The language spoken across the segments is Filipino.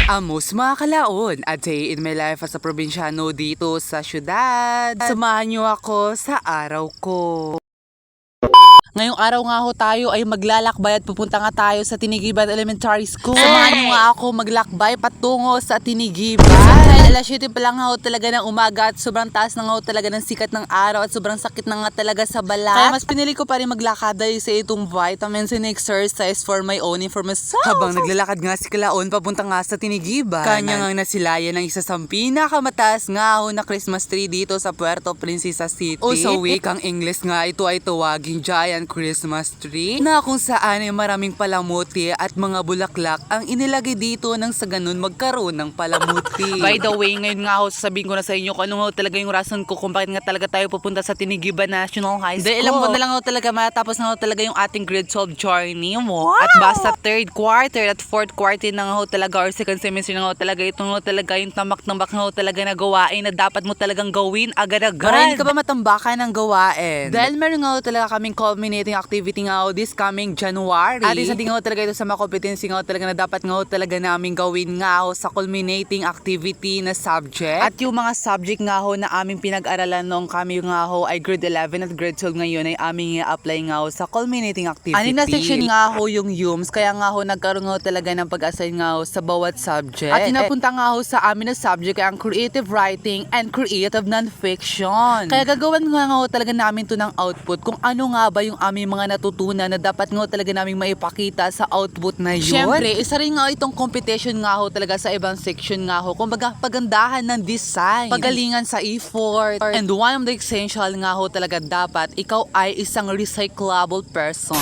Amos mga kalaon, a day in my life as a probinsyano dito sa syudad. Samahan niyo ako sa araw ko. Ngayong araw nga ho tayo ay maglalakbay at pupunta nga tayo sa Tinigiban Elementary School. Samahan niyo nga ako maglakbay patungo sa Tinigiban. Dahil alas 7 pa lang nga ho talaga ng umaga at sobrang taas na nga ho talaga ng sikat ng araw at sobrang sakit na nga talaga sa balat. Kaya mas pinili ko pa rin maglakad dahil sa itong vitamins and exercise for my own information. Habang naglalakad nga si Kalaon papunta nga sa Tinigiban, kanya nga nasilayan ng isa sa pinakamataas nga ho na Christmas tree dito sa Puerto Princesa City. O sa wikang English nga ito ay tawaging giant Christmas tree na kung saan ay maraming palamuti at mga bulaklak ang inilagay dito nang sa ganun magkaroon ng palamuti. By the way, ngayon nga ho sasabihin ko na sa inyo kung ano ho talaga yung rason ko kung bakit nga talaga tayo pupunta sa Tinigiban National High School. Dahil alam ko na lang ho talaga matapos na ho talaga yung ating grade 12 journey mo. At basta third quarter at fourth quarter na nga ho talaga or second semester na nga ho talaga itong ho talaga yung tamak-tambak na ho talaga na gawain na dapat mo talagang gawin agad-agad. Para hindi ka ba matambakan ng gawain? Dahil meron nga ho talaga kaming culminating activity nga ho this coming January. At isa din nga ho talaga ito sa mga competency nga ho talaga na dapat nga ho talaga namin gawin nga ho sa culminating activity na subject. At yung mga subject nga ho na aming pinag-aralan noong kami nga ho ay grade 11 at grade 12 ngayon ay aming i-apply nga ho sa culminating activity. Anin na section nga ho yung UMS kaya nga ho nagkaroon nga ho talaga ng pag-assign nga ho sa bawat subject. At pinapunta nga ho sa amin na subject ay ang creative writing and creative non-fiction. Kaya gagawin nga ho talaga namin to ng output kung ano nga ba yung aming mga natutunan na dapat nga ho talaga namin maipakita sa output na yun. Siyempre, isa rin nga itong competition nga ho talaga sa ibang section nga ho. Kumbaga, pagandahan ng design, pagalingan sa effort, and one of the essential nga ho talaga dapat ikaw ay isang recyclable person.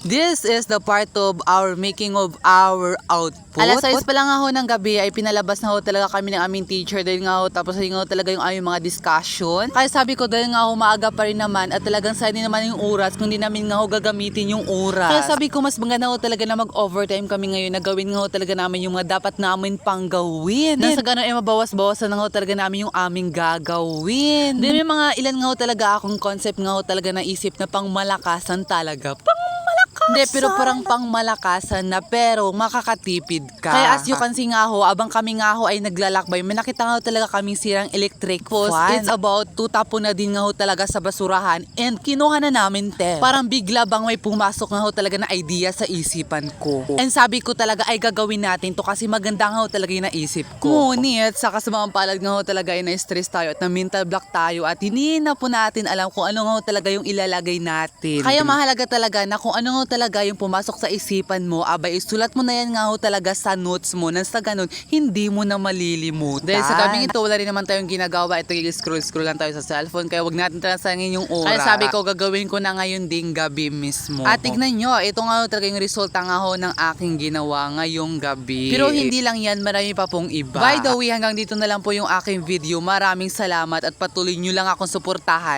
This is the part of our making of our output. Alas 6 pa lang nga ho ng gabi ay pinalabas na ho talaga kami ng aming teacher dahil nga ho tapos nga ho talaga yung aming mga discussion. Kaya sabi ko dahil nga ho maaga pa rin naman at talagang sayang naman yung oras kung di namin nga ho gagamitin yung oras. Kaya sabi ko mas maganda ho talaga na mag-overtime kami ngayon na gawin nga ho talaga namin yung mga dapat namin pang gawin. Nasa ganun ay mabawas-bawasan na ho talaga namin yung aming gagawin. Then may mga ilan nga ho talaga akong concept nga ho talaga naisip na pang malakasan talaga. Hindi, pero parang pang malakasan na pero makakatipid ka. Kaya as you can see nga ho, abang kami nga ho ay naglalakbay, may nakita nga ho talaga kaming sirang electric fan. It's about 2 tapo na din nga ho talaga sa basurahan and kinuha na namin Parang bigla bang may pumasok nga ho talaga na idea sa isipan ko. And sabi ko talaga ay gagawin natin to kasi maganda nga ho talaga yung naisip ko. Ngunit sa kasamang palad nga ho talaga ay na-stress tayo at na-mental block tayo at hindi na po natin alam kung ano nga ho talaga yung ilalagay natin. Kaya mahalaga talaga na kung ano nga ho talaga yung pumasok sa isipan mo, abay isulat mo na yan nga ho talaga sa notes mo nang sa ganun, hindi mo na malilimutan. Dahil sa gabing ito, wala rin naman tayong ginagawa. Ito scroll lang tayo sa cellphone, kaya wag natin talasangin yung oras. Kaya sabi ko, gagawin ko na ngayon ding gabi mismo. At tignan nyo, ito nga ho talaga yung resulta nga ho ng aking ginawa ngayong gabi. Pero hindi lang yan, marami pa pong iba. By the way, hanggang dito na lang po yung aking video. Maraming salamat at patuloy nyo lang akong suportahan.